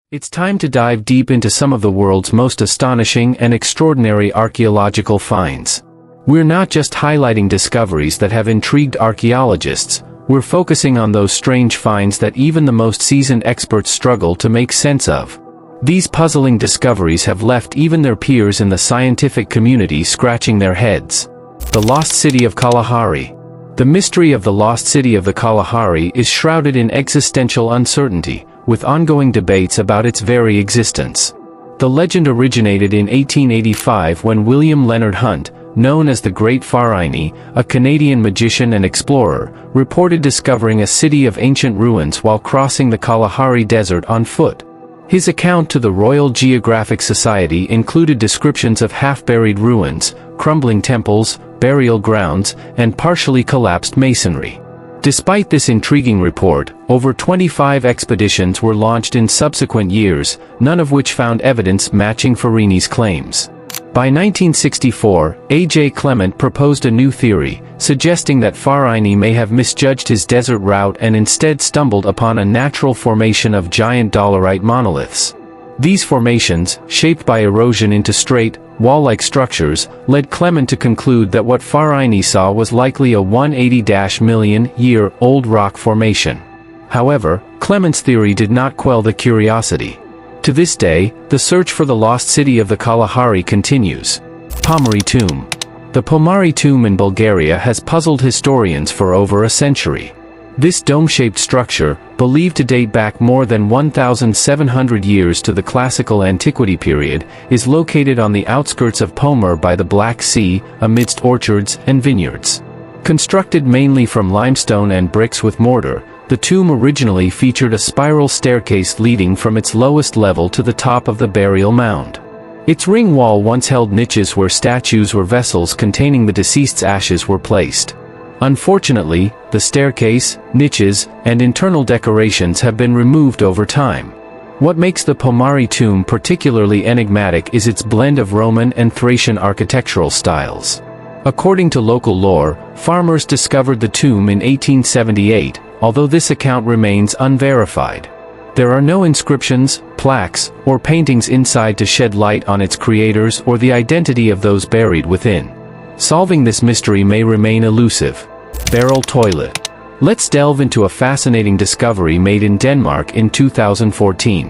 It's time to dive deep into some of the world's most astonishing and extraordinary archaeological finds. We're not just highlighting discoveries that have intrigued archaeologists, we're focusing on those strange finds that even the most seasoned experts struggle to make sense of. These puzzling discoveries have left even their peers in the scientific community scratching their heads. The Lost City of Kalahari. The mystery of the lost city of the Kalahari is shrouded in existential uncertainty, with ongoing debates about its very existence. The legend originated in 1885 when William Leonard Hunt, known as the Great Pharaoh, a Canadian magician and explorer, reported discovering a city of ancient ruins while crossing the Kalahari Desert on foot. His account to the Royal Geographic Society included descriptions of half-buried ruins, crumbling temples, burial grounds, and partially collapsed masonry. Despite this intriguing report, over 25 expeditions were launched in subsequent years, none of which found evidence matching Pharaoh's claims. By 1964, A.J. Clement proposed a new theory, suggesting that Pharaoh may have misjudged his desert route and instead stumbled upon a natural formation of giant dolerite monoliths. These formations, shaped by erosion into straight, wall-like structures, led Clement to conclude that what Pharaoh saw was likely a 180-million-year-old rock formation. However, Clement's theory did not quell the curiosity. To this day, the search for the lost city of the Kalahari continues. Pomari Tomb. The Pomari Tomb in Bulgaria has puzzled historians for over a century. This dome-shaped structure, believed to date back more than 1,700 years to the Classical Antiquity period, is located on the outskirts of Pomar by the Black Sea, amidst orchards and vineyards. Constructed mainly from limestone and bricks with mortar, the tomb originally featured a spiral staircase leading from its lowest level to the top of the burial mound. Its ring wall once held niches where statues or vessels containing the deceased's ashes were placed. Unfortunately, the staircase, niches, and internal decorations have been removed over time. What makes the Pomari Tomb particularly enigmatic is its blend of Roman and Thracian architectural styles. According to local lore, farmers discovered the tomb in 1878, although this account remains unverified. There are no inscriptions, plaques, or paintings inside to shed light on its creators or the identity of those buried within. Solving this mystery may remain elusive. Barrel toilet. Let's delve into a fascinating discovery made in Denmark in 2014.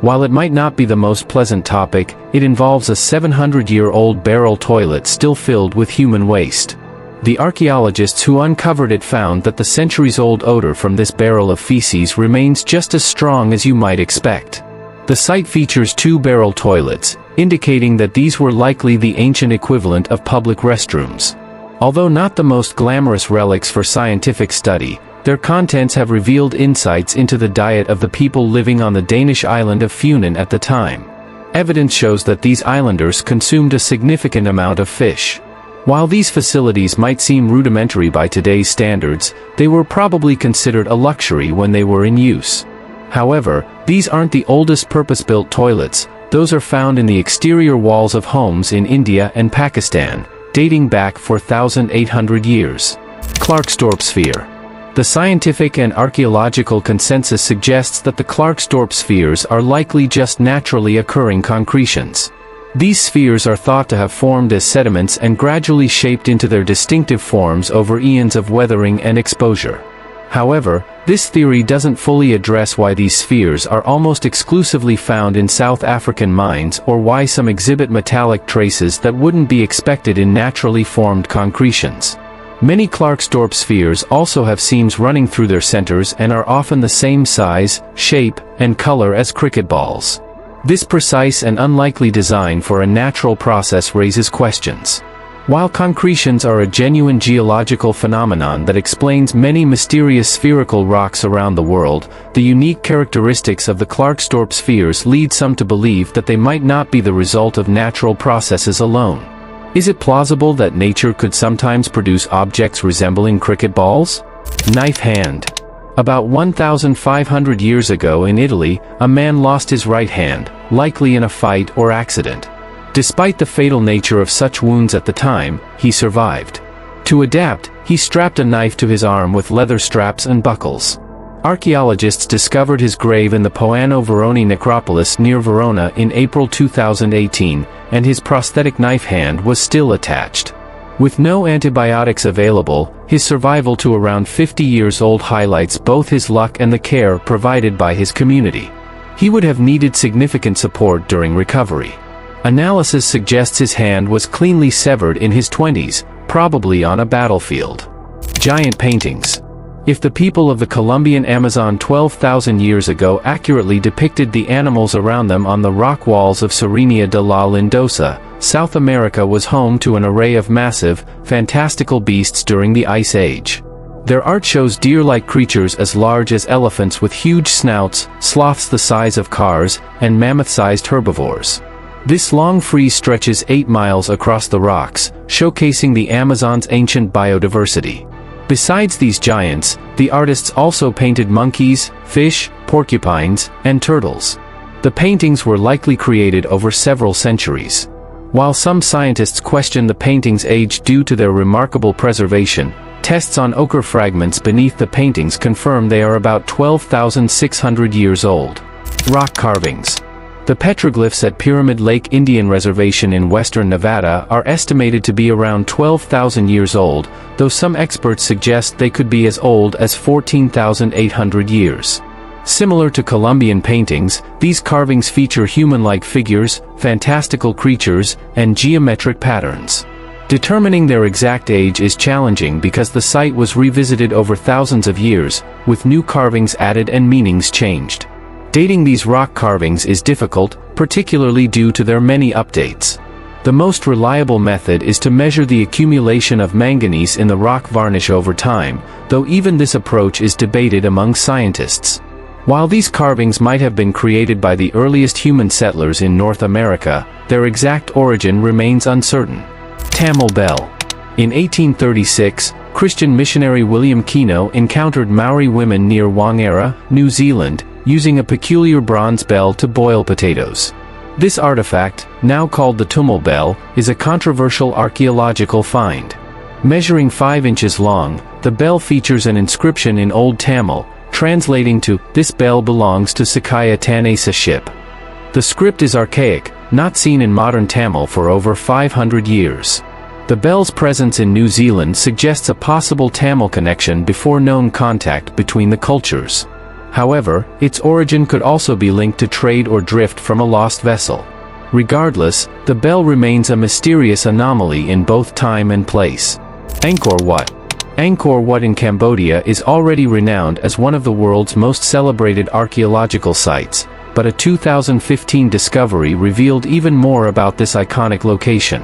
While it might not be the most pleasant topic, it involves a 700-year-old barrel toilet still filled with human waste. The archaeologists who uncovered it found that the centuries-old odor from this barrel of feces remains just as strong as you might expect. The site features two barrel toilets, indicating that these were likely the ancient equivalent of public restrooms. Although not the most glamorous relics for scientific study, their contents have revealed insights into the diet of the people living on the Danish island of Funen at the time. Evidence shows that these islanders consumed a significant amount of fish. While these facilities might seem rudimentary by today's standards, they were probably considered a luxury when they were in use. However, these aren't the oldest purpose-built toilets. Those are found in the exterior walls of homes in India and Pakistan, dating back 4,800 years. Klarkstorp sphere. The scientific and archaeological consensus suggests that the Klarkstorp spheres are likely just naturally occurring concretions. These spheres are thought to have formed as sediments and gradually shaped into their distinctive forms over eons of weathering and exposure. However, this theory doesn't fully address why these spheres are almost exclusively found in South African mines or why some exhibit metallic traces that wouldn't be expected in naturally formed concretions. Many Klarkstorp spheres also have seams running through their centers and are often the same size, shape, and color as cricket balls. This precise and unlikely design for a natural process raises questions. While concretions are a genuine geological phenomenon that explains many mysterious spherical rocks around the world, the unique characteristics of the Klarkstorp spheres lead some to believe that they might not be the result of natural processes alone. Is it plausible that nature could sometimes produce objects resembling cricket balls? Knife hand. About 1,500 years ago in Italy, a man lost his right hand, likely in a fight or accident. Despite the fatal nature of such wounds at the time, he survived. To adapt, he strapped a knife to his arm with leather straps and buckles. Archaeologists discovered his grave in the Poano Veroni necropolis near Verona in April 2018, and his prosthetic knife hand was still attached. With no antibiotics available, his survival to around 50 years old highlights both his luck and the care provided by his community. He would have needed significant support during recovery. Analysis suggests his hand was cleanly severed in his 20s, probably on a battlefield. Giant paintings. If the people of the Colombian Amazon 12,000 years ago accurately depicted the animals around them on the rock walls of Serenia de la Lindosa, South America was home to an array of massive, fantastical beasts during the Ice Age. Their art shows deer-like creatures as large as elephants with huge snouts, sloths the size of cars, and mammoth-sized herbivores. This long frieze stretches 8 miles across the rocks, showcasing the Amazon's ancient biodiversity. Besides these giants, the artists also painted monkeys, fish, porcupines, and turtles. The paintings were likely created over several centuries. While some scientists question the paintings' age due to their remarkable preservation, tests on ochre fragments beneath the paintings confirm they are about 12,600 years old. Rock carvings. The petroglyphs at Pyramid Lake Indian Reservation in western Nevada are estimated to be around 12,000 years old, though some experts suggest they could be as old as 14,800 years. Similar to Colombian paintings, these carvings feature human-like figures, fantastical creatures, and geometric patterns. Determining their exact age is challenging because the site was revisited over thousands of years, with new carvings added and meanings changed. Dating these rock carvings is difficult, particularly due to their many updates. The most reliable method is to measure the accumulation of manganese in the rock varnish over time, though even this approach is debated among scientists. While these carvings might have been created by the earliest human settlers in North America, their exact origin remains uncertain. Tumo Bell. In 1836, Christian missionary William Kino encountered Maori women near Wangara, New Zealand, using a peculiar bronze bell to boil potatoes. This artifact, now called the Tumo Bell, is a controversial archaeological find. Measuring 5 inches long, the bell features an inscription in Old Tamil, translating to, "This bell belongs to Sakaya Tanesa ship." The script is archaic, not seen in modern Tamil for over 500 years. The bell's presence in New Zealand suggests a possible Tamil connection before known contact between the cultures. However, its origin could also be linked to trade or drift from a lost vessel. Regardless, the bell remains a mysterious anomaly in both time and place. Angkor Wat. Angkor Wat in Cambodia is already renowned as one of the world's most celebrated archaeological sites, but a 2015 discovery revealed even more about this iconic location.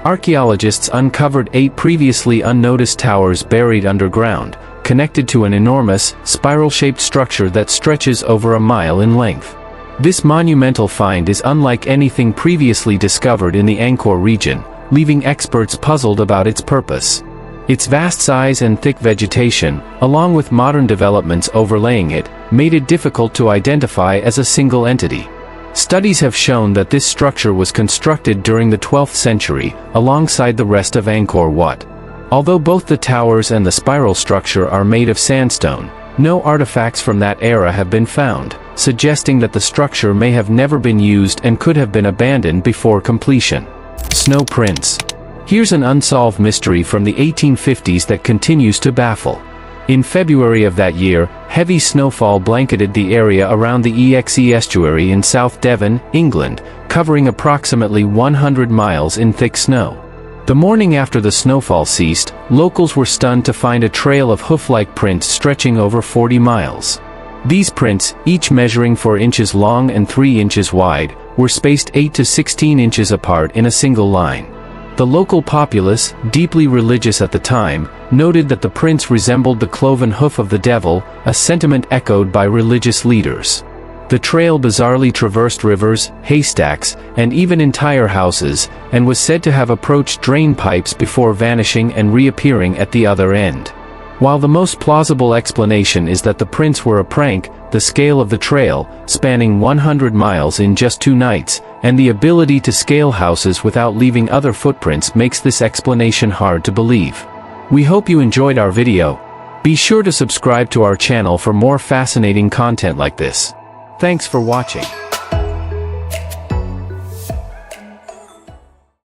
Archaeologists uncovered 8 previously unnoticed towers buried underground, connected to an enormous, spiral-shaped structure that stretches over a mile in length. This monumental find is unlike anything previously discovered in the Angkor region, leaving experts puzzled about its purpose. Its vast size and thick vegetation, along with modern developments overlaying it, made it difficult to identify as a single entity. Studies have shown that this structure was constructed during the 12th century, alongside the rest of Angkor Wat. Although both the towers and the spiral structure are made of sandstone, no artifacts from that era have been found, suggesting that the structure may have never been used and could have been abandoned before completion. Snowprins. Here's an unsolved mystery from the 1850s that continues to baffle. In February of that year, heavy snowfall blanketed the area around the Exe estuary in South Devon, England, covering approximately 100 miles in thick snow. The morning after the snowfall ceased, locals were stunned to find a trail of hoof-like prints stretching over 40 miles. These prints, each measuring 4 inches long and 3 inches wide, were spaced 8 to 16 inches apart in a single line. The local populace, deeply religious at the time, noted that the prints resembled the cloven hoof of the devil, a sentiment echoed by religious leaders. The trail bizarrely traversed rivers, haystacks, and even entire houses, and was said to have approached drain pipes before vanishing and reappearing at the other end. While the most plausible explanation is that the prints were a prank, the scale of the trail, spanning 100 miles in just 2 nights, and the ability to scale houses without leaving other footprints makes this explanation hard to believe. We hope you enjoyed our video. Be sure to subscribe to our channel for more fascinating content like this. Thanks for watching.